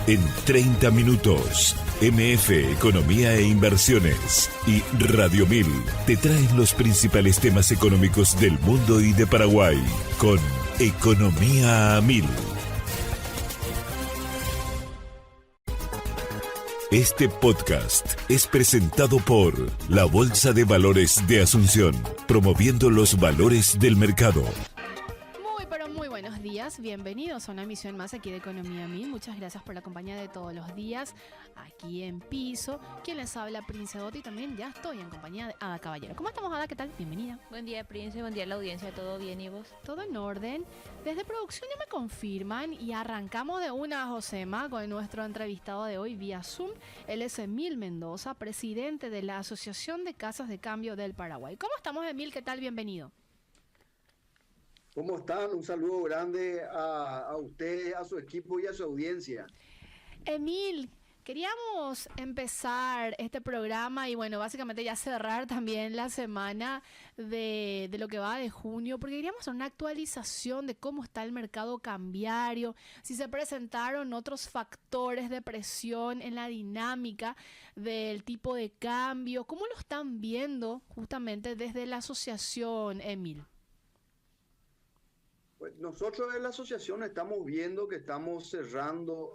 En 30 minutos, MF Economía e Inversiones y Radio 1000 te traen los principales temas económicos del mundo y de Paraguay con Economía a 1000. Este podcast es presentado por la Bolsa de Valores de Asunción, promoviendo los valores del mercado. Buenos días, bienvenidos a una emisión más aquí de Economía a 1000. Muchas gracias por la compañía de todos los días aquí en piso. Quien les habla, Prince Dotti, y también ya estoy en compañía de Ada Caballero. ¿Cómo estamos, Ada? ¿Qué tal? Bienvenida. Buen día, Prince, buen día a la audiencia, ¿todo bien y vos? Todo en orden. Desde producción ya me confirman y arrancamos de una, Josema, con nuestro entrevistado de hoy vía Zoom. Él es Emil Mendoza, presidente de la Asociación de Casas de Cambio del Paraguay. ¿Cómo estamos, Emil? ¿Qué tal? Bienvenido. ¿Cómo están? Un saludo grande a usted, a su equipo y a su audiencia. Emil, queríamos empezar este programa y bueno, básicamente ya cerrar también la semana de lo que va de junio, porque queríamos hacer una actualización de cómo está el mercado cambiario, si se presentaron otros factores de presión en la dinámica del tipo de cambio, cómo lo están viendo justamente desde la asociación, Emil. Pues nosotros en la asociación estamos viendo que estamos cerrando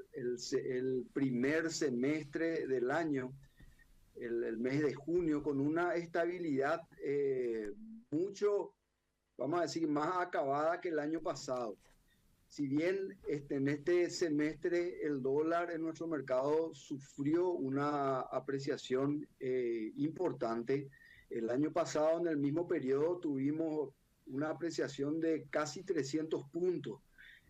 el primer semestre del año, el mes de junio, con una estabilidad mucho, vamos a decir, más acabada que el año pasado. Si bien en este semestre el dólar en nuestro mercado sufrió una apreciación importante. El año pasado, en el mismo periodo, tuvimos una apreciación de casi 300 puntos.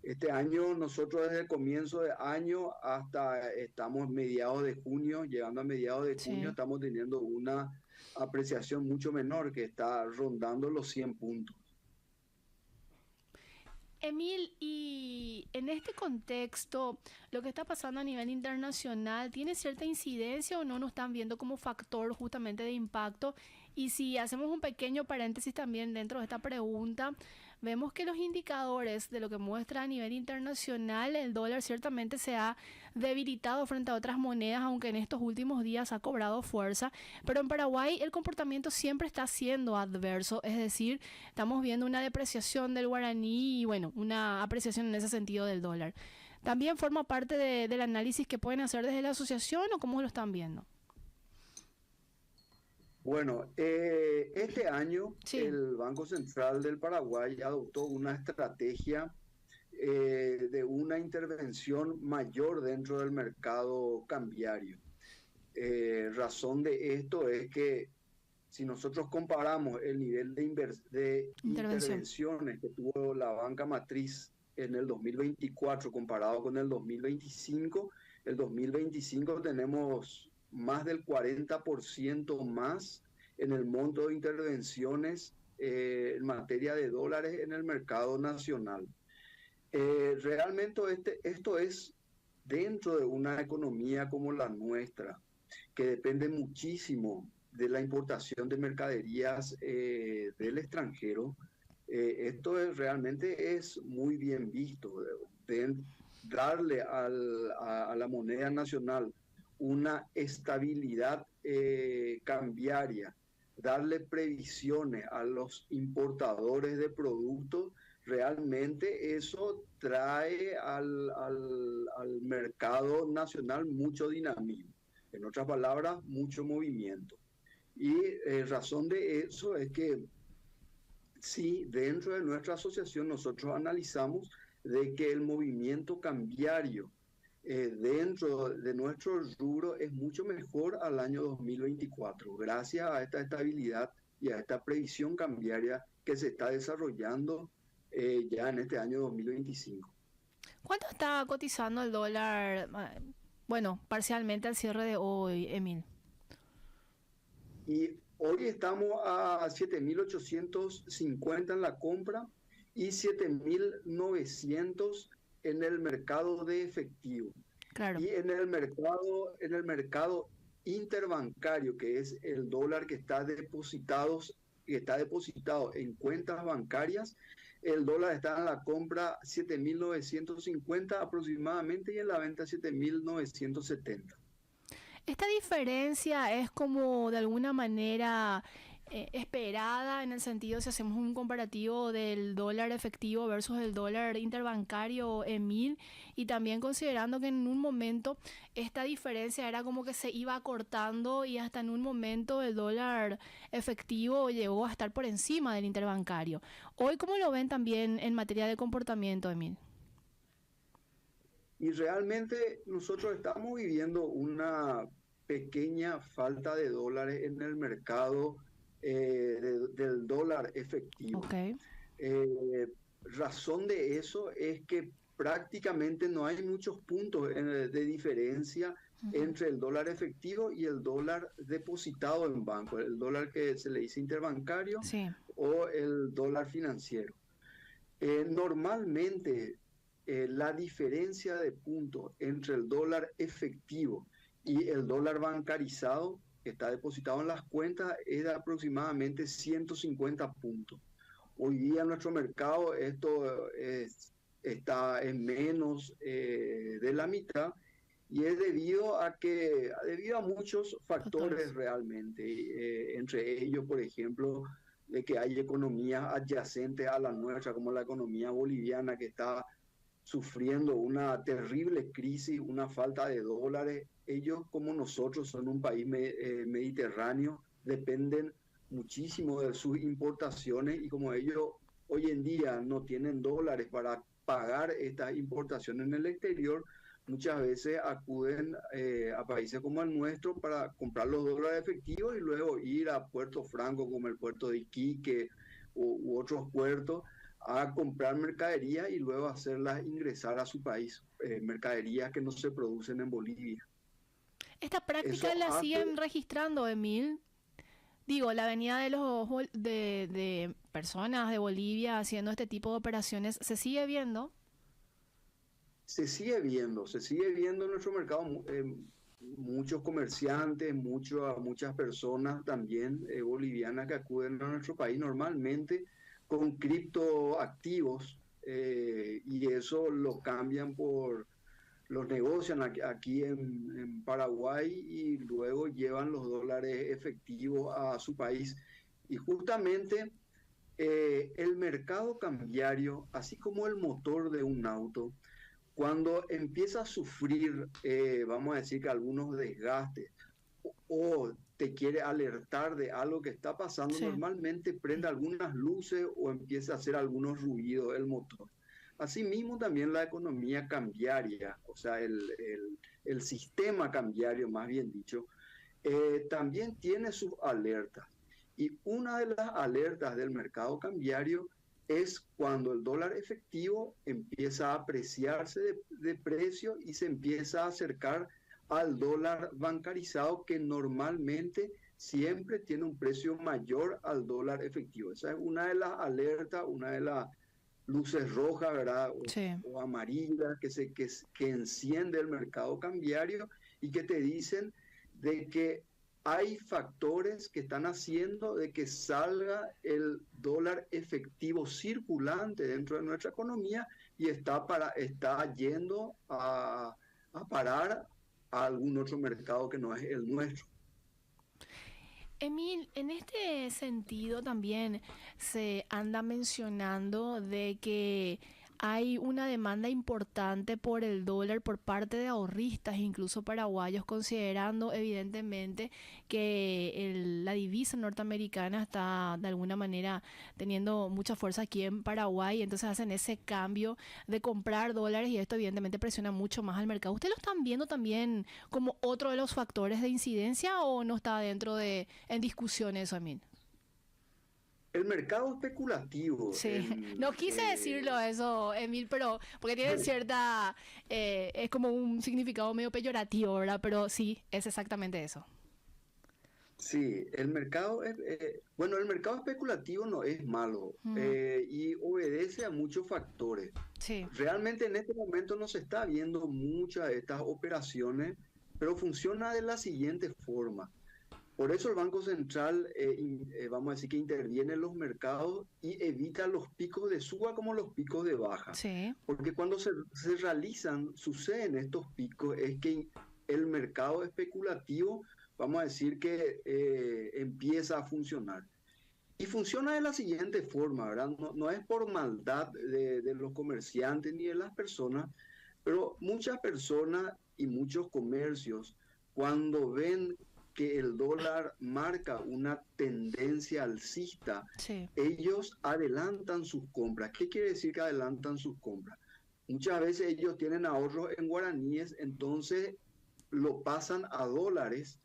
Este año, nosotros desde el comienzo de año hasta estamos mediados de junio, llegando a mediados de junio, estamos teniendo una apreciación mucho menor, que está rondando los 100 puntos. Emil, y en este contexto, lo que está pasando a nivel internacional, ¿tiene cierta incidencia o no nos están viendo como factor justamente de impacto? Y si hacemos un pequeño paréntesis también dentro de esta pregunta, vemos que los indicadores de lo que muestra a nivel internacional, el dólar ciertamente se ha debilitado frente a otras monedas, aunque en estos últimos días ha cobrado fuerza, pero en Paraguay el comportamiento siempre está siendo adverso, es decir, estamos viendo una depreciación del guaraní y bueno, una apreciación en ese sentido del dólar. ¿También forma parte del análisis que pueden hacer desde la asociación o cómo lo están viendo? Bueno, este año el Banco Central del Paraguay adoptó una estrategia de una intervención mayor dentro del mercado cambiario. Razón de esto es que si nosotros comparamos el nivel de intervenciones que tuvo la banca matriz en el 2024 comparado con el 2025 tenemos más del 40% más en el monto de intervenciones en materia de dólares en el mercado nacional. Realmente esto es dentro de una economía como la nuestra, que depende muchísimo de la importación de mercaderías del extranjero. Esto realmente es muy bien visto, de darle a la moneda nacional una estabilidad cambiaria, darle previsiones a los importadores de productos, realmente eso trae al mercado nacional mucho dinamismo. En otras palabras, mucho movimiento. Y razón de eso es que sí, dentro de nuestra asociación nosotros analizamos de que el movimiento cambiario dentro de nuestro rubro es mucho mejor al año 2024, gracias a esta estabilidad y a esta previsión cambiaria que se está desarrollando ya en este año 2025. ¿Cuánto está cotizando el dólar? Bueno, parcialmente al cierre de hoy, Emil. Y hoy estamos a 7.850 en la compra y 7.900 en el mercado de efectivo. Claro. Y en el mercado interbancario, que es el dólar que está depositado en cuentas bancarias, el dólar está en la compra 7.950 aproximadamente y en la venta 7.970. Esta diferencia es como de alguna manera esperada en el sentido si hacemos un comparativo del dólar efectivo versus el dólar interbancario, Emil, y también considerando que en un momento esta diferencia era como que se iba acortando y hasta en un momento el dólar efectivo llegó a estar por encima del interbancario. Hoy, ¿cómo lo ven también en materia de comportamiento, Emil? Y realmente nosotros estamos viviendo una pequeña falta de dólares en el mercado del dólar efectivo. Okay. Razón de eso es que prácticamente no hay muchos puntos de diferencia entre el dólar efectivo y el dólar depositado en banco, el dólar que se le dice interbancario, sí, o el dólar financiero. Normalmente la diferencia de puntos entre el dólar efectivo y el dólar bancarizado que está depositado en las cuentas es de aproximadamente 150 puntos. Hoy día en nuestro mercado esto está en menos de la mitad y es debido a muchos factores realmente, entre ellos, por ejemplo, de que hay economías adyacentes a la nuestra, como la economía boliviana, que está sufriendo una terrible crisis, una falta de dólares. Ellos, como nosotros, son un país mediterráneo, dependen muchísimo de sus importaciones y como ellos hoy en día no tienen dólares para pagar estas importaciones en el exterior, muchas veces acuden a países como el nuestro para comprar los dólares efectivos y luego ir a puertos francos como el puerto de Iquique u otros puertos a comprar mercaderías y luego hacerlas ingresar a su país, mercaderías que no se producen en Bolivia. ¿Esta práctica la siguen registrando, Emil? Digo, la venida de personas de Bolivia haciendo este tipo de operaciones, ¿se sigue viendo? Se sigue viendo en nuestro mercado muchos comerciantes, muchas personas también bolivianas que acuden a nuestro país normalmente con criptoactivos y eso lo cambian los negocian aquí en Paraguay y luego llevan los dólares efectivos a su país. Y justamente el mercado cambiario, así como el motor de un auto, cuando empieza a sufrir, vamos a decir que algunos desgastes, o te quiere alertar de algo que está pasando, sí, normalmente prende algunas luces o empieza a hacer algunos ruidos el motor. Asimismo también la economía cambiaria, o sea, el sistema cambiario, más bien dicho, también tiene sus alertas. Y una de las alertas del mercado cambiario es cuando el dólar efectivo empieza a apreciarse de precio y se empieza a acercar al dólar bancarizado, que normalmente siempre tiene un precio mayor al dólar efectivo. Esa es una de las alertas, una de las luces rojas, ¿verdad? O amarillas que enciende el mercado cambiario y que te dicen de que hay factores que están haciendo de que salga el dólar efectivo circulante dentro de nuestra economía y está yendo a parar a algún otro mercado que no es el nuestro. Emil, en este sentido también se anda mencionando de que hay una demanda importante por el dólar por parte de ahorristas, incluso paraguayos, considerando evidentemente que la divisa norteamericana está de alguna manera teniendo mucha fuerza aquí en Paraguay, entonces hacen ese cambio de comprar dólares y esto evidentemente presiona mucho más al mercado. ¿Ustedes lo están viendo también como otro de los factores de incidencia o no está dentro en discusión eso, Emil? El mercado especulativo. Sí, no quise decirlo eso, Emil, pero porque tiene cierta, es como un significado medio peyorativo, ¿verdad? Pero sí, es exactamente eso. Sí, el mercado especulativo no es malo y obedece a muchos factores. Sí. Realmente en este momento no se está viendo muchas de estas operaciones, pero funciona de la siguiente forma. Por eso el Banco Central, vamos a decir que interviene en los mercados y evita los picos de suba como los picos de baja. Sí, Porque cuando se realizan, suceden estos picos, es que el mercado especulativo, vamos a decir que empieza a funcionar. Y funciona de la siguiente forma, ¿verdad? No es por maldad de los comerciantes ni de las personas, pero muchas personas y muchos comercios, cuando ven que el dólar marca una tendencia alcista, sí. ellos adelantan sus compras. ¿Qué quiere decir que adelantan sus compras? Muchas veces ellos tienen ahorros en guaraníes, entonces lo pasan a dólares,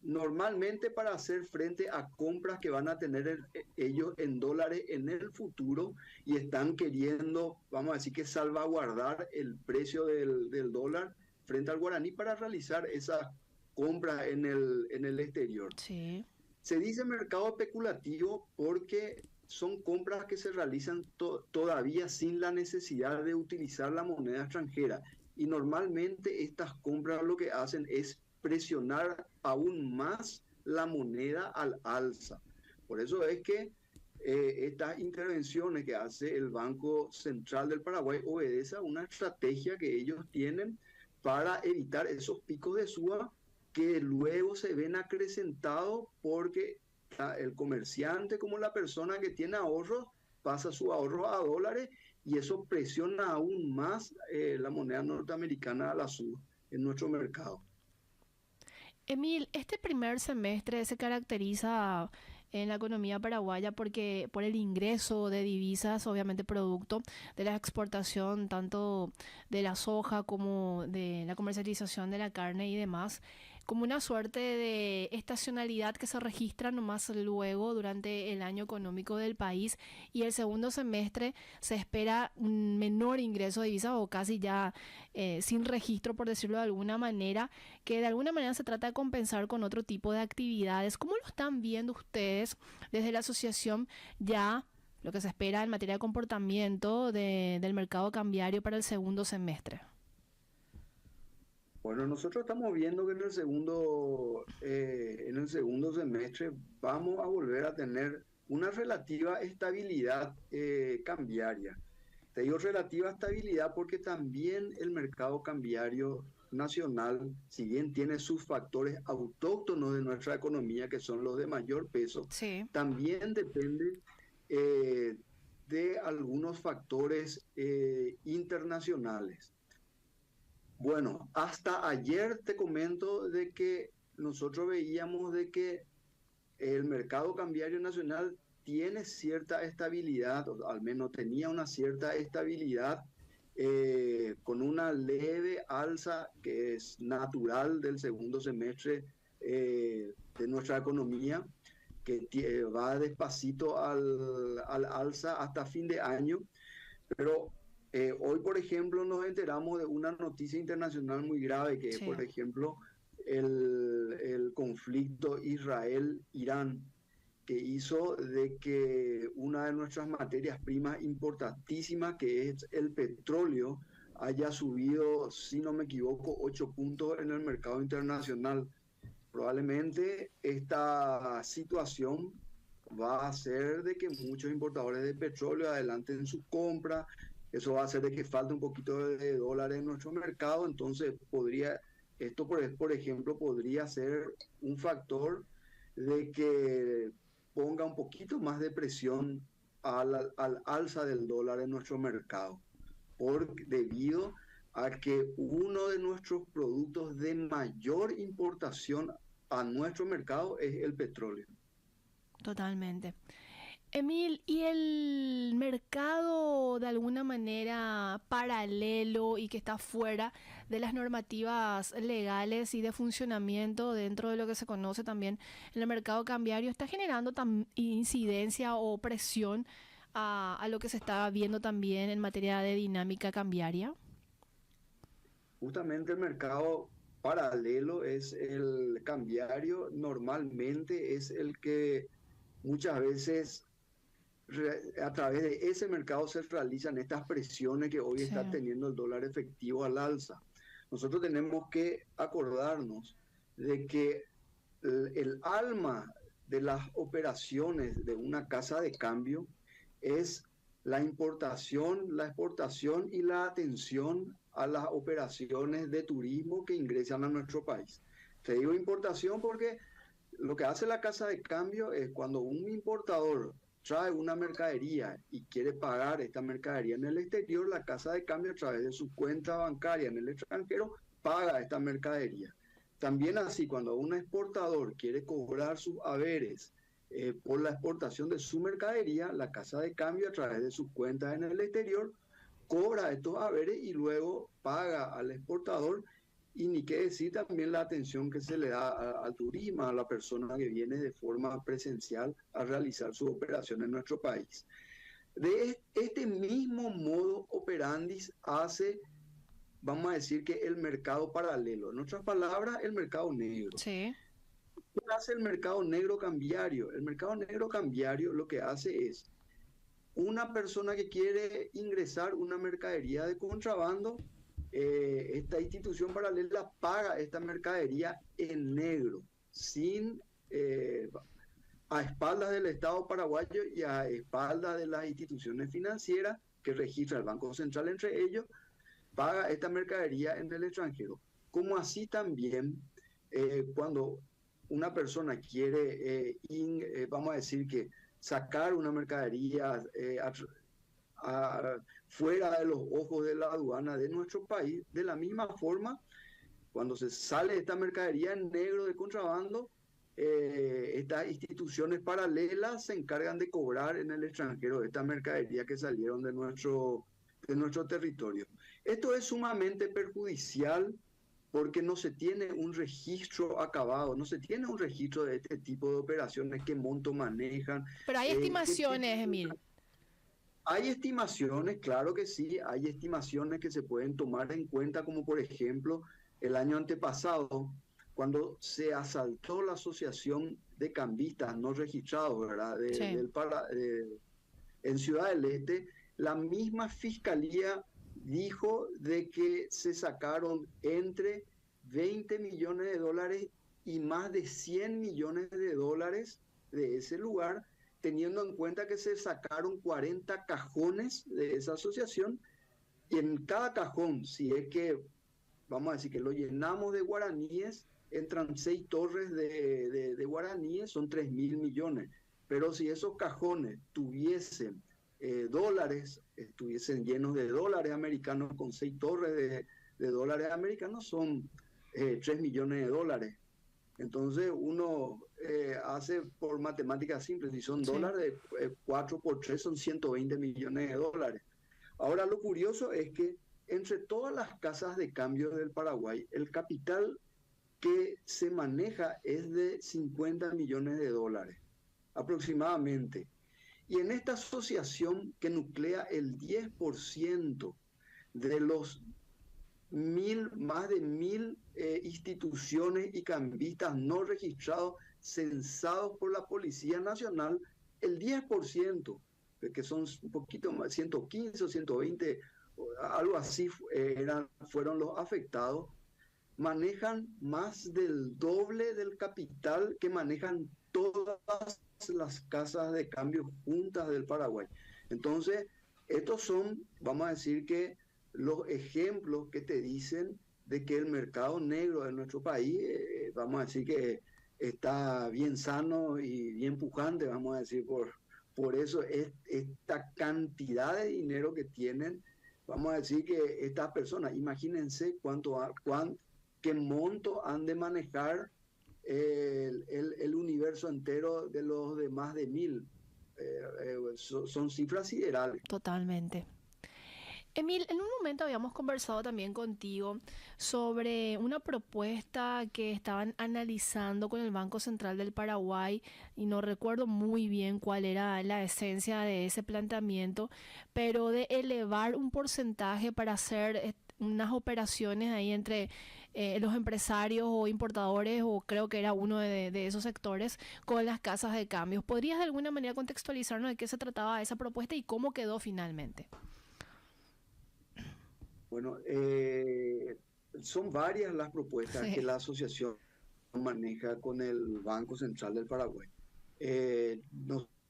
normalmente para hacer frente a compras que van a tener ellos en dólares en el futuro, y están queriendo, vamos a decir que salvaguardar el precio del dólar frente al guaraní para realizar esa compra en el exterior. Sí, Se dice mercado especulativo porque son compras que se realizan todavía sin la necesidad de utilizar la moneda extranjera. Y normalmente estas compras lo que hacen es presionar aún más la moneda al alza. Por eso es que estas intervenciones que hace el Banco Central del Paraguay obedece a una estrategia que ellos tienen para evitar esos picos de suba que luego se ven acrecentados porque el comerciante como la persona que tiene ahorros pasa su ahorro a dólares, y eso presiona aún más la moneda norteamericana a la suba en nuestro mercado. Emil, este primer semestre se caracteriza en la economía paraguaya porque por el ingreso de divisas, obviamente producto de la exportación tanto de la soja como de la comercialización de la carne y demás, como una suerte de estacionalidad que se registra nomás luego durante el año económico del país, y el segundo semestre se espera un menor ingreso de divisas o casi ya sin registro, por decirlo de alguna manera, que de alguna manera se trata de compensar con otro tipo de actividades. ¿Cómo lo están viendo ustedes desde la asociación ya lo que se espera en materia de comportamiento del mercado cambiario para el segundo semestre? Bueno, nosotros estamos viendo que en el segundo semestre vamos a volver a tener una relativa estabilidad cambiaria. Te digo relativa estabilidad porque también el mercado cambiario nacional, si bien tiene sus factores autóctonos de nuestra economía, que son los de mayor peso, Sí, también depende de algunos factores internacionales. Bueno, hasta ayer te comento de que nosotros veíamos de que el mercado cambiario nacional tiene cierta estabilidad, o al menos tenía una cierta estabilidad, con una leve alza que es natural del segundo semestre de nuestra economía, que va despacito al alza hasta fin de año. Pero hoy, por ejemplo, nos enteramos de una noticia internacional muy grave, que es, sí, por ejemplo, el conflicto Israel-Irán, que hizo de que una de nuestras materias primas importantísimas, que es el petróleo, haya subido, si no me equivoco, 8 puntos en el mercado internacional. Probablemente esta situación va a hacer de que muchos importadores de petróleo adelanten sus compras. Eso va a hacer de que falte un poquito de dólares en nuestro mercado. Entonces esto por ejemplo, podría ser un factor de que ponga un poquito más de presión al alza del dólar en nuestro mercado, debido a que uno de nuestros productos de mayor importación a nuestro mercado es el petróleo. totalmente. Emil, ¿y el mercado de alguna manera paralelo y que está fuera de las normativas legales y de funcionamiento dentro de lo que se conoce también en el mercado cambiario está generando incidencia o presión a lo que se está viendo también en materia de dinámica cambiaria? Justamente el mercado paralelo es el cambiario, normalmente es el que muchas veces a través de ese mercado se realizan estas presiones que hoy Sí, está teniendo el dólar efectivo al alza. Nosotros tenemos que acordarnos de que el alma de las operaciones de una casa de cambio es la importación, la exportación y la atención a las operaciones de turismo que ingresan a nuestro país. Te digo importación porque lo que hace la casa de cambio es cuando un importador trae una mercadería y quiere pagar esta mercadería en el exterior, la casa de cambio a través de su cuenta bancaria en el extranjero paga esta mercadería. También así, cuando un exportador quiere cobrar sus haberes por la exportación de su mercadería, la casa de cambio a través de sus cuentas en el exterior cobra estos haberes y luego paga al exportador. Y ni qué decir también la atención que se le da al turismo, a la persona que viene de forma presencial a realizar su operación en nuestro país. De este mismo modo operandis hace, vamos a decir que el mercado paralelo, en otras palabras, el mercado negro. Sí. ¿Qué hace el mercado negro cambiario? El mercado negro cambiario lo que hace es una persona que quiere ingresar una mercadería de contrabando, esta institución paralela paga esta mercadería en negro, a espaldas del Estado paraguayo y a espaldas de las instituciones financieras que registra el Banco Central entre ellos, paga esta mercadería en el extranjero. Como así también cuando una persona quiere, vamos a decir que sacar una mercadería fuera de los ojos de la aduana de nuestro país, de la misma forma, cuando se sale esta mercadería en negro de contrabando, estas instituciones paralelas se encargan de cobrar en el extranjero esta mercadería que salieron de nuestro territorio. Esto es sumamente perjudicial porque no se tiene un registro acabado, no se tiene un registro de este tipo de operaciones, qué monto manejan. Pero hay estimaciones, Emil. Hay estimaciones, claro que sí, hay estimaciones que se pueden tomar en cuenta, como por ejemplo el año antepasado, cuando se asaltó la Asociación de Cambistas no registrados, ¿verdad? En Ciudad del Este, la misma Fiscalía dijo de que se sacaron entre 20 millones de dólares y más de 100 millones de dólares de ese lugar, teniendo en cuenta que se sacaron 40 cajones de esa asociación, y en cada cajón, si es que, vamos a decir que lo llenamos de guaraníes, entran 6 torres de guaraníes, son 3.000 millones. Pero si esos cajones tuviesen dólares, estuviesen llenos de dólares americanos, con 6 torres de dólares americanos, son 3 millones de dólares. Entonces uno hace por matemáticas simples, si son dólares, 4 por 3 son 120 millones de dólares. Ahora lo curioso es que entre todas las casas de cambio del Paraguay, el capital que se maneja es de 50 millones de dólares aproximadamente. Y en esta asociación que nuclea el 10% de los más de 1.000 instituciones y cambistas no registrados censados por la Policía Nacional, el 10%, que son un poquito más, 115 o 120, algo así, fueron los afectados, manejan más del doble del capital que manejan todas las casas de cambio juntas del Paraguay. Entonces, estos son, vamos a decir que, los ejemplos que te dicen de que el mercado negro de nuestro país, vamos a decir que está bien sano y bien pujante, vamos a decir, por eso esta cantidad de dinero que tienen, vamos a decir que estas personas, imagínense qué monto han de manejar el universo entero de los de más de 1.000. Son cifras siderales. Totalmente. Emil, en un momento habíamos conversado también contigo sobre una propuesta que estaban analizando con el Banco Central del Paraguay y no recuerdo muy bien cuál era la esencia de ese planteamiento, pero de elevar un porcentaje para hacer unas operaciones ahí entre los empresarios o importadores, o creo que era uno de esos sectores, con las casas de cambios. ¿Podrías de alguna manera contextualizarnos de qué se trataba esa propuesta y cómo quedó finalmente? Bueno, son varias las propuestas que la asociación maneja con el Banco Central del Paraguay.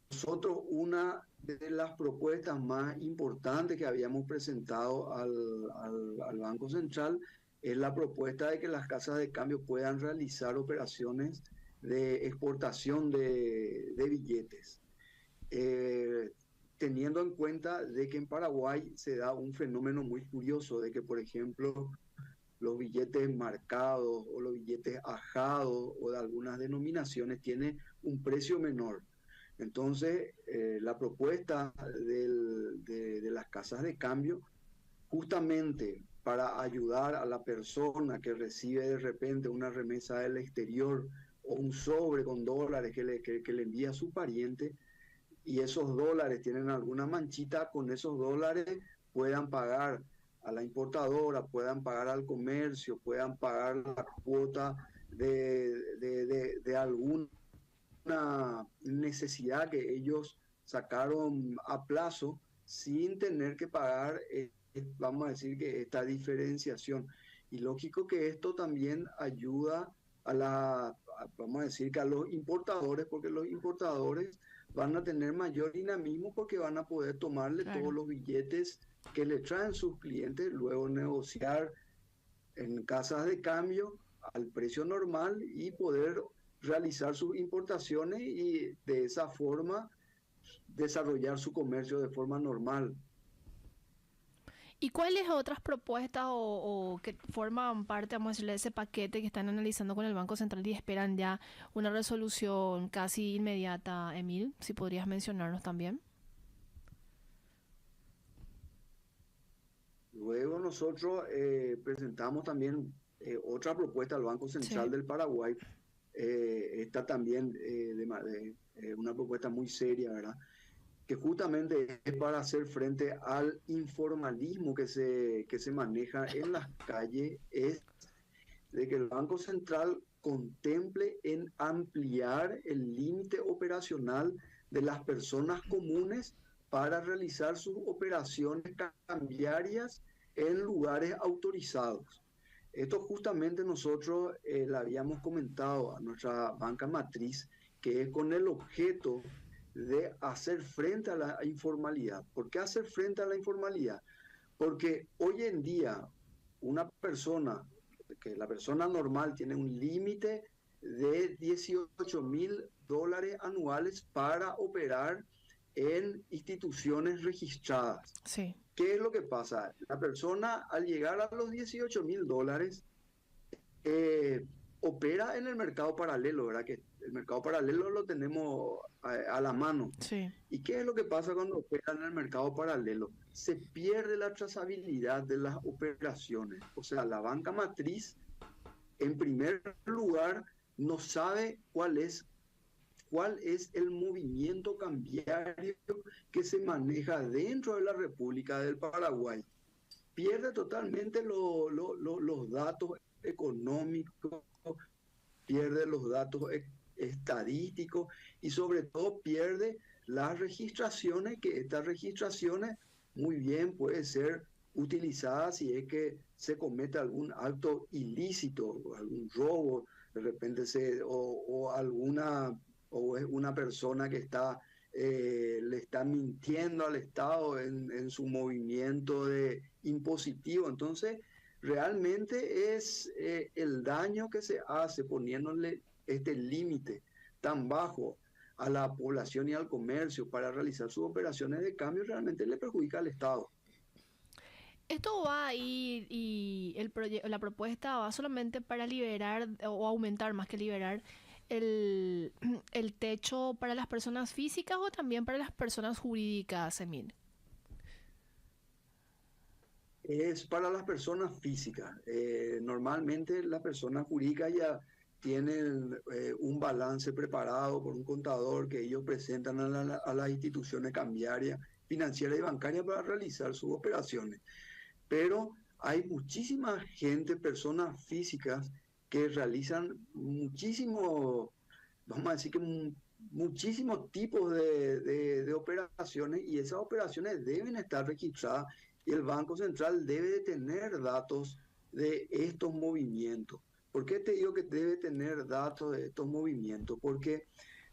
Nosotros, una de las propuestas más importantes que habíamos presentado al Banco Central es la propuesta de que las casas de cambio puedan realizar operaciones de exportación de billetes. Teniendo en cuenta de que en Paraguay se da un fenómeno muy curioso de que, por ejemplo, los billetes marcados o los billetes ajados o de algunas denominaciones tienen un precio menor. Entonces, la propuesta de las casas de cambio, justamente para ayudar a la persona que recibe de repente una remesa del exterior o un sobre con dólares que le envía a su pariente, y esos dólares tienen alguna manchita, con esos dólares puedan pagar a la importadora, puedan pagar al comercio, puedan pagar la cuota de alguna necesidad que ellos sacaron a plazo sin tener que pagar, vamos a decir, que esta diferenciación. Y lógico que esto también ayuda vamos a decir, que a los importadores, porque los importadores van a tener mayor dinamismo porque van a poder tomarle todos los billetes que le traen sus clientes, luego negociar en casas de cambio al precio normal y poder realizar sus importaciones y de esa forma desarrollar su comercio de forma normal. ¿Y cuáles otras propuestas o que forman parte, vamos a decirle, de ese paquete que están analizando con el Banco Central y esperan ya una resolución casi inmediata, Emil? Si podrías mencionarnos también. Luego nosotros presentamos también otra propuesta al Banco Central del Paraguay. Esta también una propuesta muy seria, ¿verdad? Que justamente es para hacer frente al informalismo que se maneja en las calles, es de que el Banco Central contemple en ampliar el límite operacional de las personas comunes para realizar sus operaciones cambiarias en lugares autorizados. Esto justamente nosotros le habíamos comentado a nuestra banca matriz, que es con el objeto de hacer frente a la informalidad. ¿Por qué hacer frente a la informalidad? Porque hoy en día una persona, que la persona normal tiene un límite de $18,000 anuales para operar en instituciones registradas. Sí. ¿Qué es lo que pasa? La persona, al llegar a los $18,000, opera en el mercado paralelo, ¿verdad? Que el mercado paralelo lo tenemos a la mano. Sí. ¿Y qué es lo que pasa cuando opera en el mercado paralelo? Se pierde la trazabilidad de las operaciones. O sea, la banca matriz, en primer lugar, no sabe cuál es el movimiento cambiario que se maneja dentro de la República del Paraguay. Pierde totalmente los datos económicos, pierde los datos estadísticos y sobre todo pierde las registraciones, que estas registraciones muy bien pueden ser utilizadas si es que se comete algún acto ilícito, algún robo, de repente o es una persona que le está mintiendo al Estado en su movimiento impositivo. Entonces, realmente es el daño que se hace poniéndole este límite tan bajo a la población y al comercio para realizar sus operaciones de cambio, realmente le perjudica al Estado. Esto va a ir y la propuesta va solamente para liberar o aumentar más que liberar el techo para las personas físicas o también para las personas jurídicas, Emil. Es para las personas físicas. Normalmente las personas jurídicas ya tienen un balance preparado por un contador que ellos presentan a las instituciones cambiarias, financieras y bancarias para realizar sus operaciones. Pero hay muchísima gente, personas físicas, que realizan muchísimos tipos de operaciones, y esas operaciones deben estar registradas y el Banco Central debe de tener datos de estos movimientos. ¿Por qué te digo que debe tener datos de estos movimientos? Porque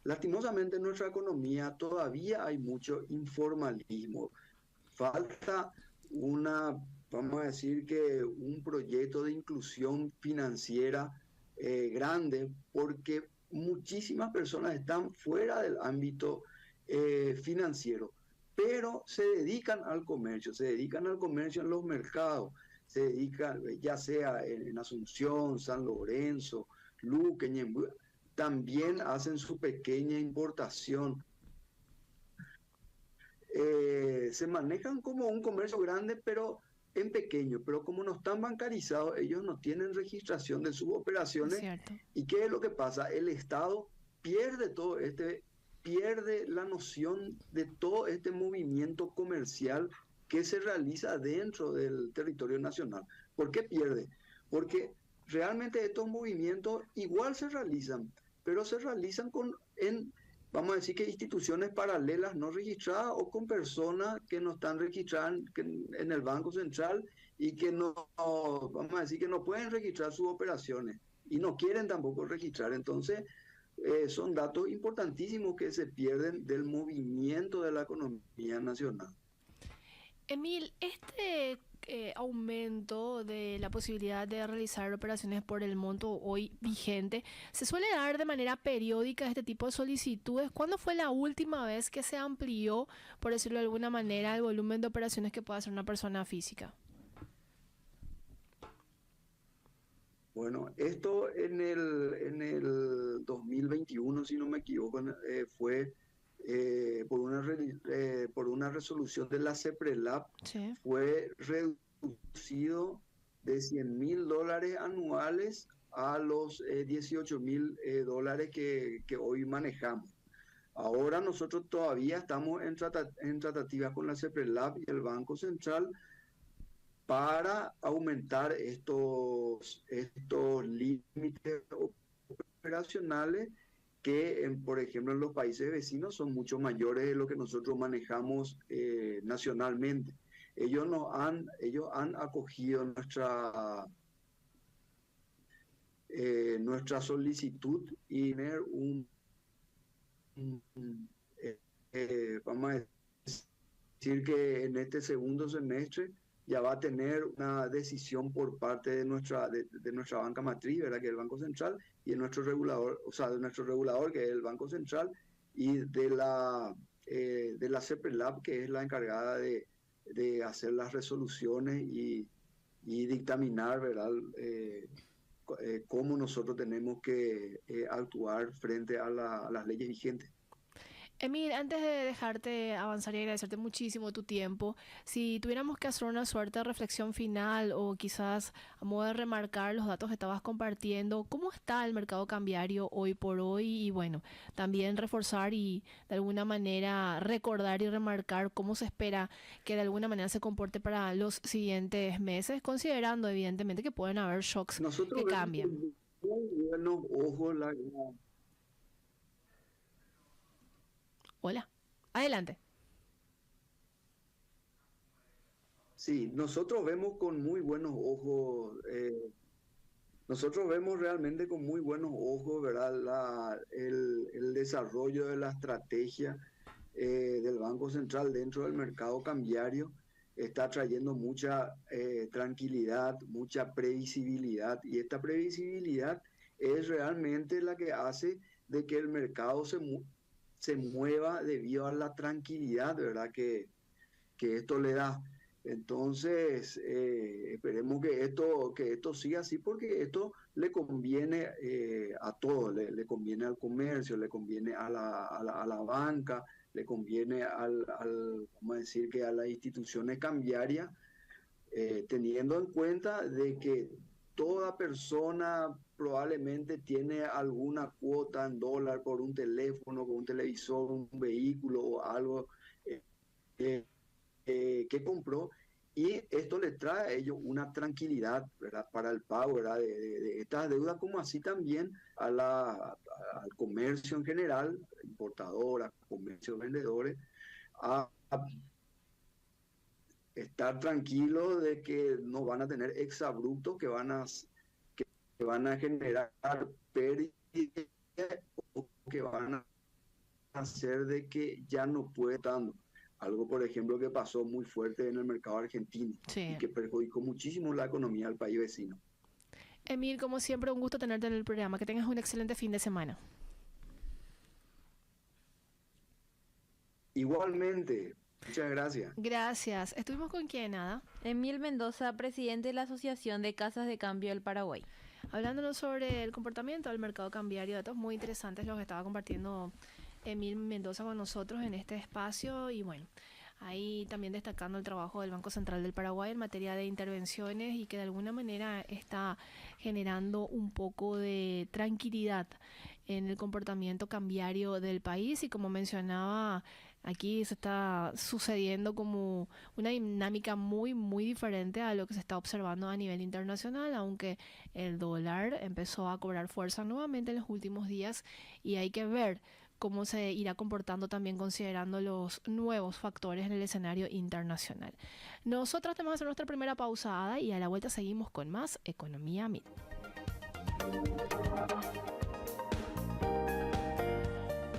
lastimosamente en nuestra economía todavía hay mucho informalismo. Falta una, vamos a decir que un proyecto de inclusión financiera grande, porque muchísimas personas están fuera del ámbito financiero, pero se dedican al comercio en los mercados, se dedican, ya sea en Asunción, San Lorenzo, Luque, Ñemby, también hacen su pequeña importación. Se manejan como un comercio grande, pero en pequeño, pero como no están bancarizados, ellos no tienen registración de sus Es operaciones. cierto. ¿Y qué es lo que pasa? El Estado pierde pierde la noción de todo este movimiento comercial que se realiza dentro del territorio nacional. ¿Por qué pierde? Porque realmente estos movimientos igual se realizan, pero se realizan vamos a decir que instituciones paralelas no registradas o con personas que no están registradas en el Banco Central y que no, vamos a decir que no pueden registrar sus operaciones y no quieren tampoco registrar. Entonces, son datos importantísimos que se pierden del movimiento de la economía nacional. Emil, este aumento de la posibilidad de realizar operaciones por el monto hoy vigente, ¿se suele dar de manera periódica este tipo de solicitudes? ¿Cuándo fue la última vez que se amplió, por decirlo de alguna manera, el volumen de operaciones que puede hacer una persona física? Bueno, esto en el 2021, si no me equivoco, fue por una resolución de la CEPRELAP, Sí. fue reducido de $100.000 anuales a los $18.000 que hoy manejamos. Ahora nosotros todavía estamos en tratativas con la CEPRELAP y el Banco Central para aumentar estos límites operacionales que, por ejemplo, en los países vecinos son mucho mayores de lo que nosotros manejamos nacionalmente. Ellos han acogido nuestra solicitud y tener vamos a decir que en este segundo semestre ya va a tener una decisión por parte de nuestra banca matriz, ¿verdad? Que es el Banco Central, y de nuestro regulador, o sea, de nuestro regulador, que es el Banco Central, y de la CEPRELAP, que es la encargada de hacer las resoluciones y dictaminar, ¿verdad? Cómo nosotros tenemos que actuar frente a las leyes vigentes. Emil, antes de dejarte avanzar y agradecerte muchísimo tu tiempo, si tuviéramos que hacer una suerte de reflexión final o quizás a modo de remarcar los datos que estabas compartiendo, ¿cómo está el mercado cambiario hoy por hoy? Y bueno, también reforzar y de alguna manera recordar y remarcar cómo se espera que de alguna manera se comporte para los siguientes meses, considerando evidentemente que pueden haber shocks Nosotros que vemos cambien. con muy buenos ojos Hola, adelante. Sí, nosotros vemos con muy buenos ojos, nosotros vemos realmente con muy buenos ojos, ¿verdad? El desarrollo de la estrategia del Banco Central dentro del mercado cambiario está trayendo mucha tranquilidad, mucha previsibilidad, y esta previsibilidad es realmente la que hace de que el mercado se mueva debido a la tranquilidad, ¿verdad? Que esto le da. Entonces, esperemos que esto siga así, porque esto le conviene a todos, le conviene al comercio, le conviene a la banca, le conviene vamos a decir que a las instituciones cambiarias, teniendo en cuenta de que toda persona probablemente tiene alguna cuota en dólar por un teléfono, por un televisor, un vehículo o algo eh, que compró, y esto le trae a ellos una tranquilidad, ¿verdad? Para el pago, ¿verdad? De estas deudas, como así también al comercio en general, importadoras, comercio, vendedores, a estar tranquilos de que no van a tener exabruptos que van a van a generar pérdidas o que van a hacer de que ya no puede tanto. Algo, por ejemplo, que pasó muy fuerte en el mercado argentino Sí. y que perjudicó muchísimo la economía del país vecino. Emil, como siempre, un gusto tenerte en el programa. Que tengas un excelente fin de semana. Igualmente, muchas gracias. Gracias. ¿Estuvimos con quién, Ada? Emil Mendoza, presidente de la Asociación de Casas de Cambio del Paraguay. Hablándonos sobre el comportamiento del mercado cambiario, datos muy interesantes los que estaba compartiendo Emil Mendoza con nosotros en este espacio. Y bueno, ahí también destacando el trabajo del Banco Central del Paraguay en materia de intervenciones y que de alguna manera está generando un poco de tranquilidad en el comportamiento cambiario del país. Y como mencionaba, aquí se está sucediendo como una dinámica muy, muy diferente a lo que se está observando a nivel internacional, aunque el dólar empezó a cobrar fuerza nuevamente en los últimos días y hay que ver cómo se irá comportando también considerando los nuevos factores en el escenario internacional. Nosotros tenemos que hacer nuestra primera pausada y a la vuelta seguimos con más Economía Mil.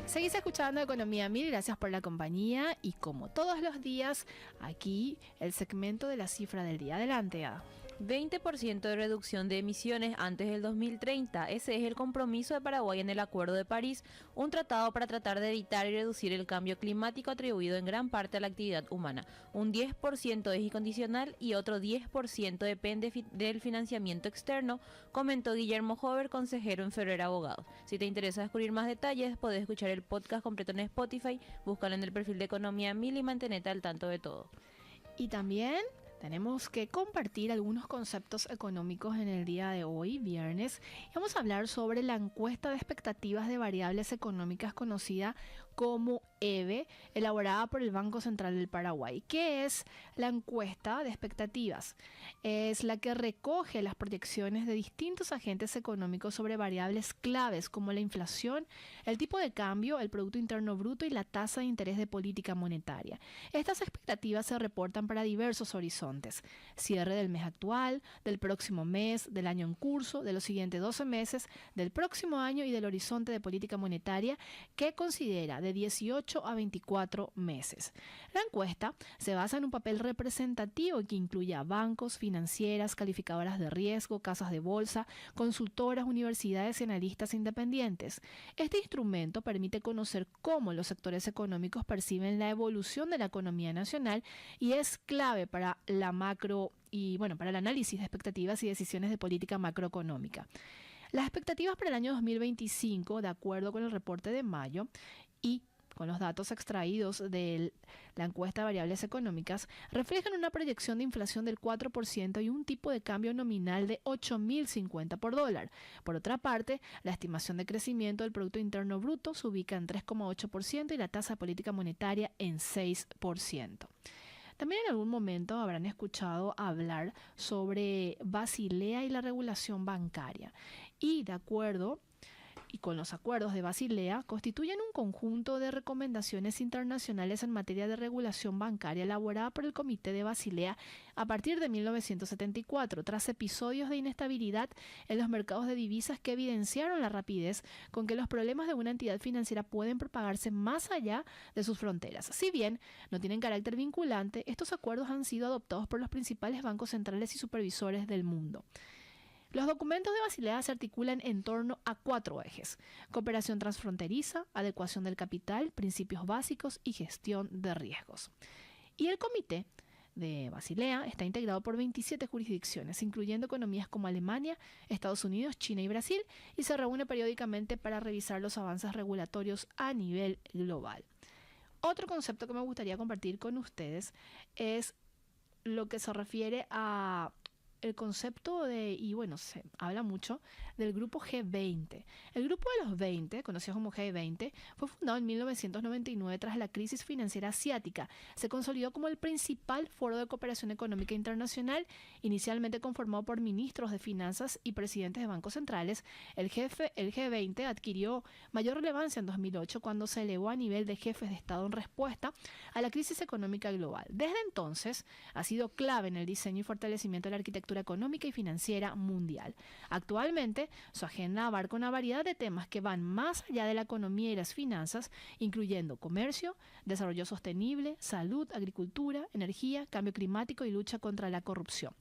Seguís escuchando Economía Mil, gracias por la compañía y como todos los días, aquí el segmento de la cifra del día. Adelante, Ada. 20% de reducción de emisiones antes del 2030. Ese es el compromiso de Paraguay en el Acuerdo de París, un tratado para tratar de evitar y reducir el cambio climático atribuido en gran parte a la actividad humana. Un 10% es incondicional y otro 10% depende del financiamiento externo, comentó Guillermo Hover, consejero en Ferrer Abogados. Si te interesa descubrir más detalles, podés escuchar el podcast completo en Spotify, búscalo en el perfil de Economía Mil y mantenete al tanto de todo. Y también tenemos que compartir algunos conceptos económicos en el día de hoy, viernes. Y vamos a hablar sobre la encuesta de expectativas de variables económicas conocida como EVE, elaborada por el Banco Central del Paraguay. ¿Qué es la encuesta de expectativas? Es la que recoge las proyecciones de distintos agentes económicos sobre variables claves como la inflación, el tipo de cambio, el Producto Interno Bruto y la tasa de interés de política monetaria. Estas expectativas se reportan para diversos horizontes: cierre del mes actual, del próximo mes, del año en curso, de los siguientes 12 meses, del próximo año y del horizonte de política monetaria que considera de 18 a 24 meses. La encuesta se basa en un papel representativo que incluye a bancos, financieras, calificadoras de riesgo, casas de bolsa, consultoras, universidades y analistas independientes. Este instrumento permite conocer cómo los sectores económicos perciben la evolución de la economía nacional y es clave para para el análisis de expectativas y decisiones de política macroeconómica. Las expectativas para el año 2025, de acuerdo con el reporte de mayo y con los datos extraídos de la encuesta de variables económicas, reflejan una proyección de inflación del 4% y un tipo de cambio nominal de 8.050 por dólar. Por otra parte, la estimación de crecimiento del Producto Interno Bruto se ubica en 3,8% y la tasa de política monetaria en 6%. También en algún momento habrán escuchado hablar sobre Basilea y la regulación bancaria. Y de acuerdo y con los acuerdos de Basilea, constituyen un conjunto de recomendaciones internacionales en materia de regulación bancaria elaborada por el Comité de Basilea a partir de 1974, tras episodios de inestabilidad en los mercados de divisas que evidenciaron la rapidez con que los problemas de una entidad financiera pueden propagarse más allá de sus fronteras. Si bien no tienen carácter vinculante, estos acuerdos han sido adoptados por los principales bancos centrales y supervisores del mundo. Los documentos de Basilea se articulan en torno a 4 ejes: cooperación transfronteriza, adecuación del capital, principios básicos y gestión de riesgos. Y el comité de Basilea está integrado por 27 jurisdicciones, incluyendo economías como Alemania, Estados Unidos, China y Brasil, y se reúne periódicamente para revisar los avances regulatorios a nivel global. Otro concepto que me gustaría compartir con ustedes es lo que se refiere a el concepto se habla mucho del grupo G20. El grupo de los 20, conocido como G20, fue fundado en 1999 tras la crisis financiera asiática. Se consolidó como el principal foro de cooperación económica internacional, inicialmente conformado por ministros de finanzas y presidentes de bancos centrales. El G20 adquirió mayor relevancia en 2008 cuando se elevó a nivel de jefes de Estado en respuesta a la crisis económica global. Desde entonces ha sido clave en el diseño y fortalecimiento de la arquitectura estructura económica y financiera mundial. Actualmente, su agenda abarca una variedad de temas que van más allá de la economía y las finanzas, incluyendo comercio, desarrollo sostenible, salud, agricultura, energía, cambio climático y lucha contra la corrupción.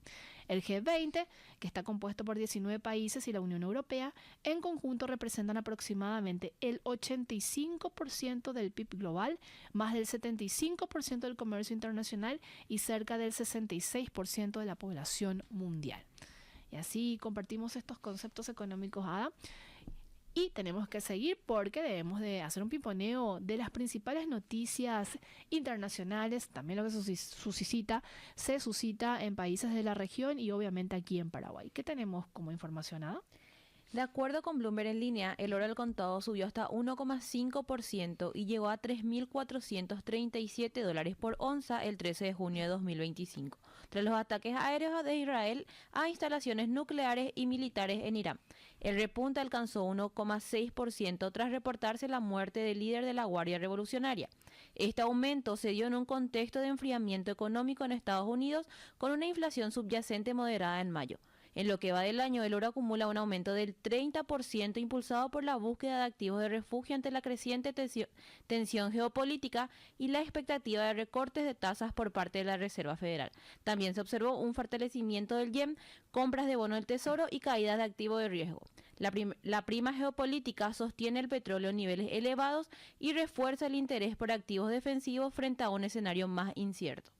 El G20, que está compuesto por 19 países y la Unión Europea, en conjunto representan aproximadamente el 85% del PIB global, más del 75% del comercio internacional y cerca del 66% de la población mundial. Y así compartimos estos conceptos económicos, Ada. Y tenemos que seguir porque debemos de hacer un pimponeo de las principales noticias internacionales, también lo que se suscita en países de la región y obviamente aquí en Paraguay. ¿Qué tenemos como información, Ada? De acuerdo con Bloomberg en línea, el oro al contado subió hasta 1,5% y llegó a $3.437 por onza el 13 de junio de 2025, tras los ataques aéreos de Israel a instalaciones nucleares y militares en Irán. El repunte alcanzó 1,6% tras reportarse la muerte del líder de la Guardia Revolucionaria. Este aumento se dio en un contexto de enfriamiento económico en Estados Unidos con una inflación subyacente moderada en mayo. En lo que va del año, el oro acumula un aumento del 30% impulsado por la búsqueda de activos de refugio ante la creciente tensión geopolítica y la expectativa de recortes de tasas por parte de la Reserva Federal. También se observó un fortalecimiento del yen, compras de bonos del tesoro y caídas de activos de riesgo. La prima geopolítica sostiene el petróleo en niveles elevados y refuerza el interés por activos defensivos frente a un escenario más incierto.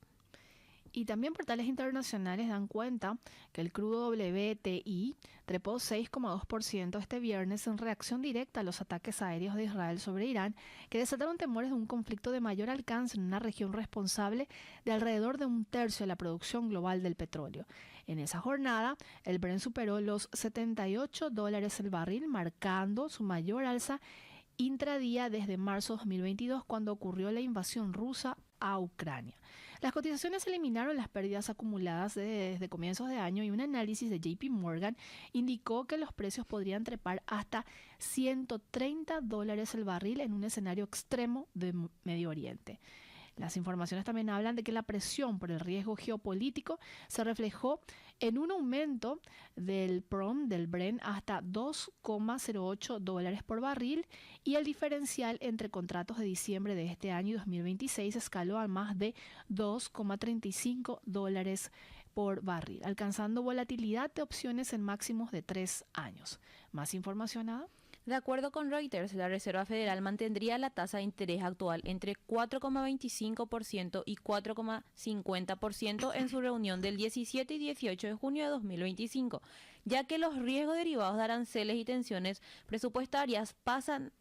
Y también portales internacionales dan cuenta que el crudo WTI trepó 6,2% este viernes en reacción directa a los ataques aéreos de Israel sobre Irán, que desataron temores de un conflicto de mayor alcance en una región responsable de alrededor de un tercio de la producción global del petróleo. En esa jornada, el Brent superó los $78 el barril, marcando su mayor alza intradía desde marzo de 2022, cuando ocurrió la invasión rusa a Ucrania. Las cotizaciones eliminaron las pérdidas acumuladas desde comienzos de año y un análisis de JP Morgan indicó que los precios podrían trepar hasta $130 el barril en un escenario extremo de Medio Oriente. Las informaciones también hablan de que la presión por el riesgo geopolítico se reflejó en un aumento del Brent hasta $2,08 por barril y el diferencial entre contratos de diciembre de este año y 2026 escaló a más de $2,35 por barril, alcanzando volatilidad de opciones en máximos de 3 años. ¿Más información, Ada? De acuerdo con Reuters, la Reserva Federal mantendría la tasa de interés actual entre 4,25% y 4,50% en su reunión del 17 y 18 de junio de 2025, ya que los riesgos derivados de aranceles y tensiones presupuestarias pesan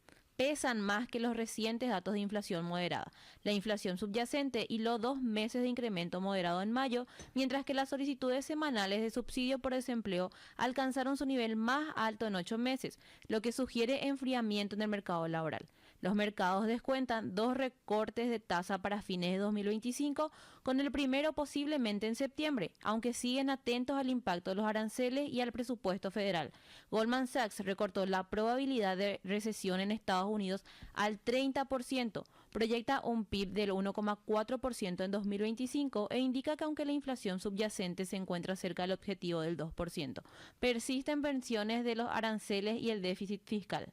más que los recientes datos de inflación moderada, la inflación subyacente y los 2 meses de incremento moderado en mayo, mientras que las solicitudes semanales de subsidio por desempleo alcanzaron su nivel más alto en 8 meses, lo que sugiere enfriamiento en el mercado laboral. Los mercados descuentan 2 recortes de tasa para fines de 2025, con el primero posiblemente en septiembre, aunque siguen atentos al impacto de los aranceles y al presupuesto federal. Goldman Sachs recortó la probabilidad de recesión en Estados Unidos al 30%, proyecta un PIB del 1,4% en 2025 e indica que aunque la inflación subyacente se encuentra cerca del objetivo del 2%, persisten pensiones de los aranceles y el déficit fiscal.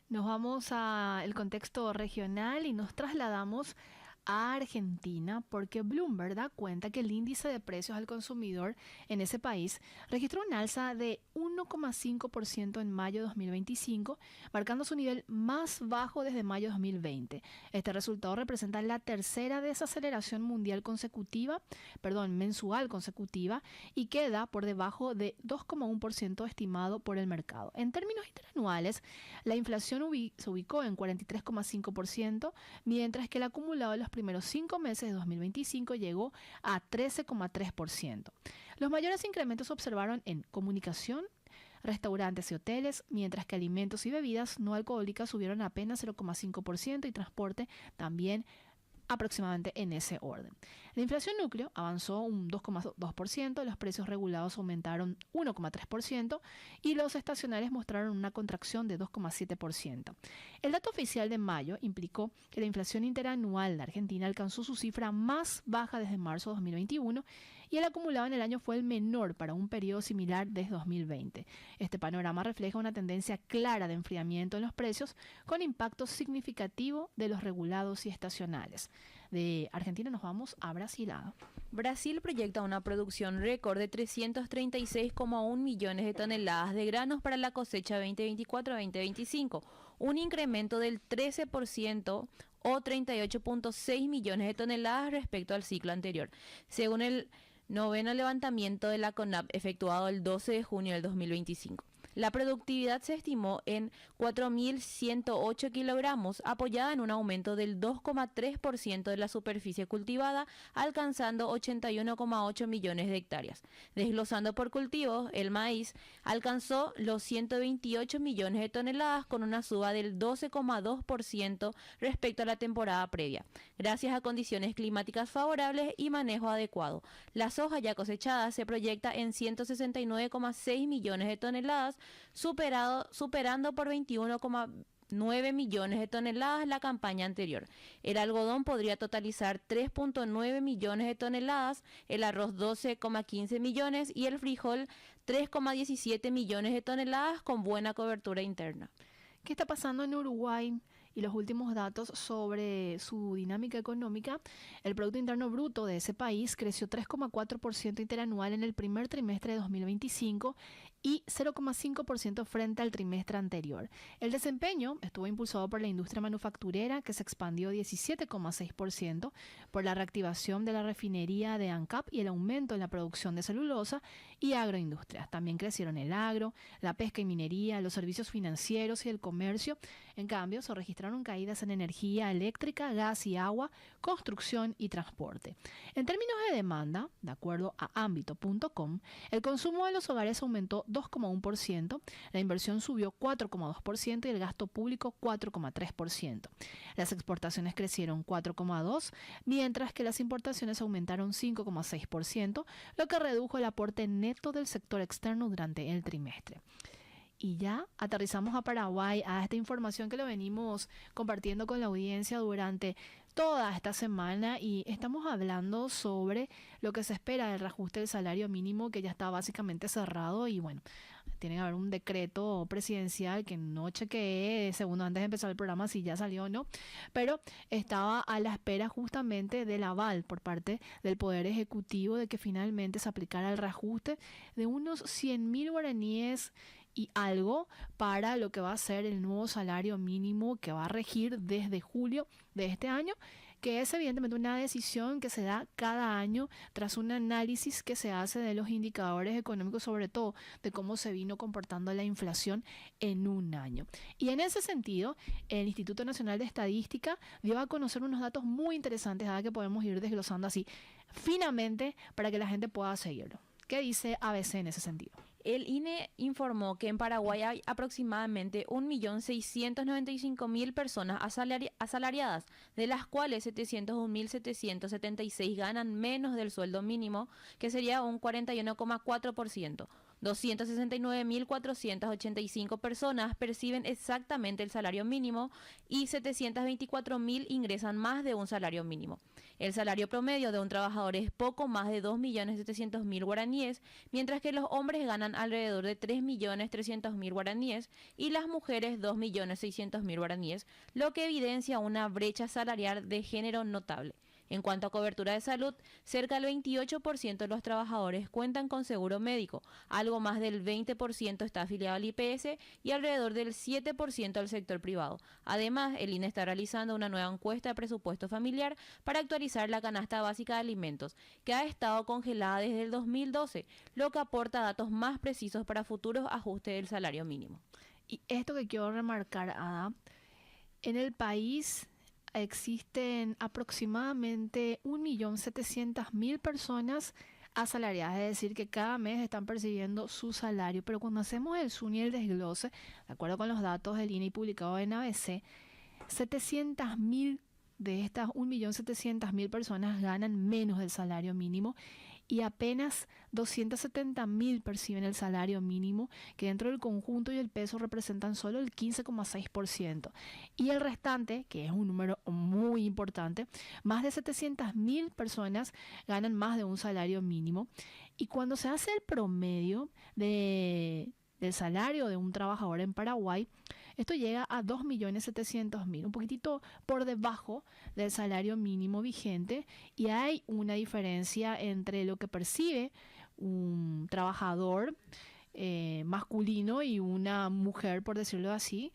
Nos vamos al contexto regional y nos trasladamos a Argentina porque Bloomberg da cuenta que el índice de precios al consumidor en ese país registró un alza de 1,5% en mayo de 2025, marcando su nivel más bajo desde mayo de 2020. Este resultado representa la tercera desaceleración mensual consecutiva y queda por debajo de 2,1% estimado por el mercado. En términos interanuales, la inflación se ubicó en 43,5%, mientras que el acumulado de los primeros 5 meses de 2025 llegó a 13,3%. Los mayores incrementos se observaron en comunicación, restaurantes y hoteles, mientras que alimentos y bebidas no alcohólicas subieron apenas 0,5% y transporte también aproximadamente en ese orden. La inflación núcleo avanzó un 2,2%, los precios regulados aumentaron 1,3% y los estacionales mostraron una contracción de 2,7%. El dato oficial de mayo implicó que la inflación interanual de Argentina alcanzó su cifra más baja desde marzo de 2021 y el acumulado en el año fue el menor para un periodo similar desde 2020. Este panorama refleja una tendencia clara de enfriamiento en los precios con impacto significativo de los regulados y estacionales. De Argentina nos vamos a Brasil. Brasil proyecta una producción récord de 336,1 millones de toneladas de granos para la cosecha 2024-2025, un incremento del 13% o 38,6 millones de toneladas respecto al ciclo anterior, según el noveno levantamiento de la CONAB efectuado el 12 de junio del 2025. La productividad se estimó en 4.108 kilogramos, apoyada en un aumento del 2,3% de la superficie cultivada, alcanzando 81,8 millones de hectáreas. Desglosando por cultivos, el maíz alcanzó los 128 millones de toneladas con una suba del 12,2% respecto a la temporada previa, gracias a condiciones climáticas favorables y manejo adecuado. La soja ya cosechada se proyecta en 169,6 millones de toneladas, superando por 21,9 millones de toneladas la campaña anterior. El algodón podría totalizar 3,9 millones de toneladas, el arroz 12,15 millones y el frijol 3,17 millones de toneladas con buena cobertura interna. ¿Qué está pasando en Uruguay? Y los últimos datos sobre su dinámica económica: el Producto Interno Bruto de ese país creció 3,4% interanual en el primer trimestre de 2025 y 0,5% frente al trimestre anterior. El desempeño estuvo impulsado por la industria manufacturera, que se expandió 17,6%, por la reactivación de la refinería de ANCAP y el aumento en la producción de celulosa y agroindustrias. También crecieron el agro, la pesca y minería, los servicios financieros y el comercio. En cambio, se registraron caídas en energía eléctrica, gas y agua, construcción y transporte. En términos de demanda, de acuerdo a ámbito.com, el consumo de los hogares aumentó 2,1%, la inversión subió 4,2% y el gasto público 4,3%. Las exportaciones crecieron 4,2%, mientras que las importaciones aumentaron 5,6%, lo que redujo el aporte neto del sector externo durante el trimestre. Y ya aterrizamos a Paraguay, a esta información que lo venimos compartiendo con la audiencia durante toda esta semana, y estamos hablando sobre lo que se espera del reajuste del salario mínimo, que ya está básicamente cerrado. Y bueno, tiene que haber un decreto presidencial que no chequeé segundos antes de empezar el programa si ya salió o no, pero estaba a la espera justamente del aval por parte del Poder Ejecutivo de que finalmente se aplicara el reajuste de unos 100.000 guaraníes y algo para lo que va a ser el nuevo salario mínimo que va a regir desde julio de este año, que es evidentemente una decisión que se da cada año tras un análisis que se hace de los indicadores económicos, sobre todo de cómo se vino comportando la inflación en un año. Y en ese sentido, el Instituto Nacional de Estadística dio a conocer unos datos muy interesantes, que podemos ir desglosando así finamente para que la gente pueda seguirlo. ¿Qué dice ABC en ese sentido? El INE informó que en Paraguay hay aproximadamente 1.695.000 personas asalariadas, de las cuales 701.776 ganan menos del sueldo mínimo, que sería un 41,4%. 269.485 personas perciben exactamente el salario mínimo y 724.000 ingresan más de un salario mínimo. El salario promedio de un trabajador es poco más de 2.700.000 guaraníes, mientras que los hombres ganan alrededor de 3.300.000 guaraníes y las mujeres 2.600.000 guaraníes, lo que evidencia una brecha salarial de género notable. En cuanto a cobertura de salud, cerca del 28% de los trabajadores cuentan con seguro médico, algo más del 20% está afiliado al IPS y alrededor del 7% al sector privado. Además, el INE está realizando una nueva encuesta de presupuesto familiar para actualizar la canasta básica de alimentos, que ha estado congelada desde el 2012, lo que aporta datos más precisos para futuros ajustes del salario mínimo. Y esto que quiero remarcar, Ada, en el país existen aproximadamente 1.700.000 personas asalariadas, es decir, que cada mes están percibiendo su salario. Pero cuando hacemos el zoom y el desglose, de acuerdo con los datos del INE publicado en ABC, 700.000 de estas 1.700.000 personas ganan menos del salario mínimo, y apenas 270.000 perciben el salario mínimo, que dentro del conjunto y el peso representan solo el 15,6%. Y el restante, que es un número muy importante, más de 700.000 personas ganan más de un salario mínimo. Y cuando se hace el promedio del salario de un trabajador en Paraguay, esto llega a 2.700.000, un poquitito por debajo del salario mínimo vigente, y hay una diferencia entre lo que percibe un trabajador masculino y una mujer, por decirlo así.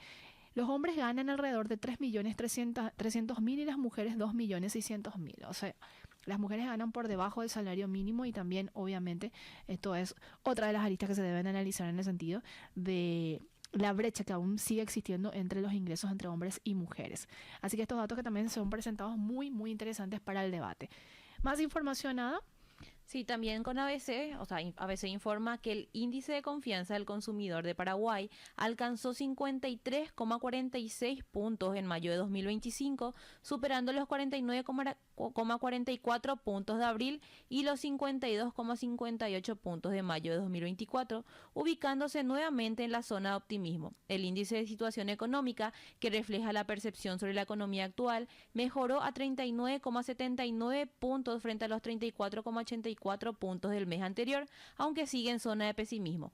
Los hombres ganan alrededor de 3.300.000 y las mujeres 2.600.000. O sea, las mujeres ganan por debajo del salario mínimo, y también, obviamente, esto es otra de las aristas que se deben analizar en el sentido de la brecha que aún sigue existiendo entre los ingresos entre hombres y mujeres. Así que estos datos que también son presentados muy, muy interesantes para el debate. Más información, Ada. Sí, también con ABC, o sea, ABC informa que el índice de confianza del consumidor de Paraguay alcanzó 53,46 puntos en mayo de 2025, superando los 49,44 puntos de abril y los 52,58 puntos de mayo de 2024, ubicándose nuevamente en la zona de optimismo. El índice de situación económica, que refleja la percepción sobre la economía actual, mejoró a 39,79 puntos frente a los 34,84 puntos del mes anterior, aunque sigue en zona de pesimismo.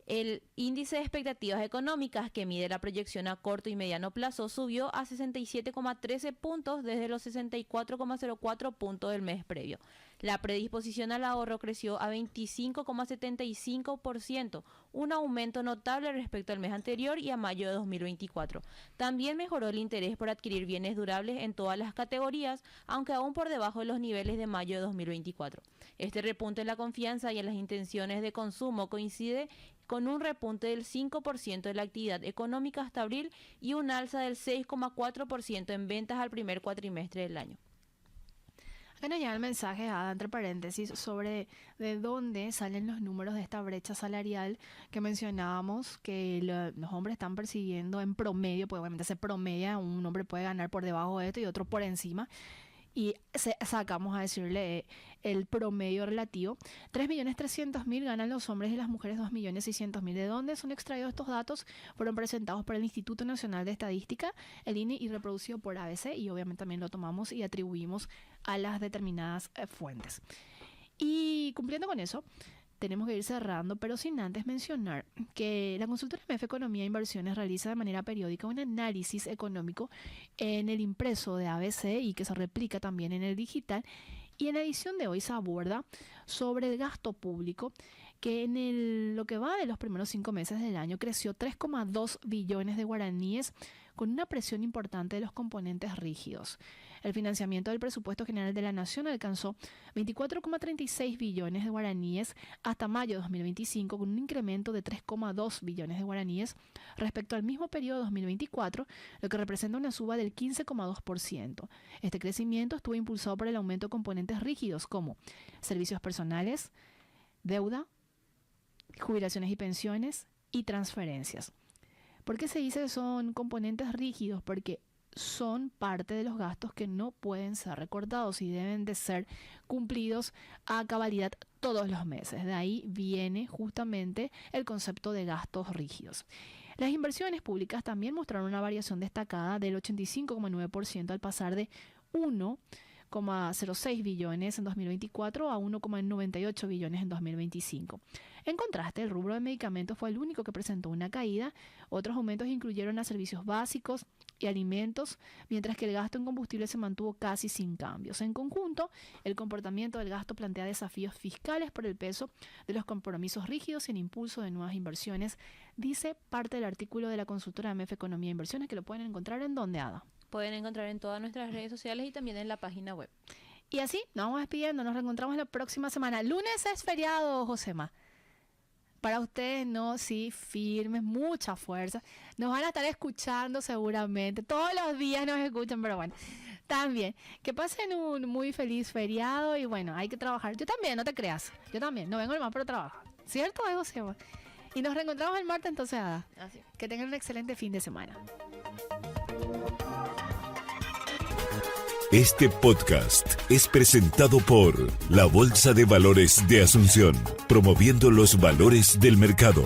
El índice de expectativas económicas, que mide la proyección a corto y mediano plazo, subió a 67,13 puntos desde los 64,04 puntos del mes previo. La predisposición al ahorro creció a 25,75%, un aumento notable respecto al mes anterior y a mayo de 2024. También mejoró el interés por adquirir bienes durables en todas las categorías, aunque aún por debajo de los niveles de mayo de 2024. Este repunte en la confianza y en las intenciones de consumo coincide con un repunte del 5% de la actividad económica hasta abril y un alza del 6,4% en ventas al primer cuatrimestre del año. Acá nos llega el mensaje, entre paréntesis, sobre de dónde salen los números de esta brecha salarial que mencionábamos, que los hombres están percibiendo en promedio, pues obviamente se promedia, un hombre puede ganar por debajo de esto y otro por encima, y sacamos a decirle el promedio relativo. 3.300.000 ganan los hombres y las mujeres 2.600.000. ¿De dónde son extraídos estos datos? Fueron presentados por el Instituto Nacional de Estadística, el INE, y reproducido por ABC, y obviamente también lo tomamos y atribuimos a las determinadas fuentes. Y cumpliendo con eso, tenemos que ir cerrando, pero sin antes mencionar que la consultora MF Economía e Inversiones realiza de manera periódica un análisis económico en el impreso de ABC y que se replica también en el digital. Y en la edición de hoy se aborda sobre el gasto público, que en lo que va de los primeros 5 meses del año creció 3,2 billones de guaraníes, con una presión importante de los componentes rígidos. El financiamiento del presupuesto general de la Nación alcanzó 24,36 billones de guaraníes hasta mayo de 2025, con un incremento de 3,2 billones de guaraníes respecto al mismo periodo de 2024, lo que representa una suba del 15,2%. Este crecimiento estuvo impulsado por el aumento de componentes rígidos como servicios personales, deuda, jubilaciones y pensiones y transferencias. ¿Por qué se dice que son componentes rígidos? Porque son parte de los gastos que no pueden ser recortados y deben de ser cumplidos a cabalidad todos los meses. De ahí viene justamente el concepto de gastos rígidos. Las inversiones públicas también mostraron una variación destacada del 85,9% al pasar de 1,06 billones en 2024 a 1,98 billones en 2025. En contraste, el rubro de medicamentos fue el único que presentó una caída. Otros aumentos incluyeron a servicios básicos y alimentos, mientras que el gasto en combustible se mantuvo casi sin cambios. En conjunto, el comportamiento del gasto plantea desafíos fiscales por el peso de los compromisos rígidos y el impulso de nuevas inversiones, dice parte del artículo de la consultora MF Economía e Inversiones, que lo pueden encontrar en donde, Ada. Pueden encontrar en todas nuestras redes sociales y también en la página web. Y así nos vamos despidiendo, nos reencontramos la próxima semana. Lunes es feriado, Josema. Para ustedes, no, sí, firmes, mucha fuerza. Nos van a estar escuchando seguramente. Todos los días nos escuchan, pero bueno, también. Que pasen un muy feliz feriado y bueno, hay que trabajar. Yo también, no te creas. Yo también, no vengo nomás, pero trabajo. ¿Cierto, Josema? Y nos reencontramos el martes entonces, Ada. Así. Que tengan un excelente fin de semana. Este podcast es presentado por la Bolsa de Valores de Asunción, promoviendo los valores del mercado.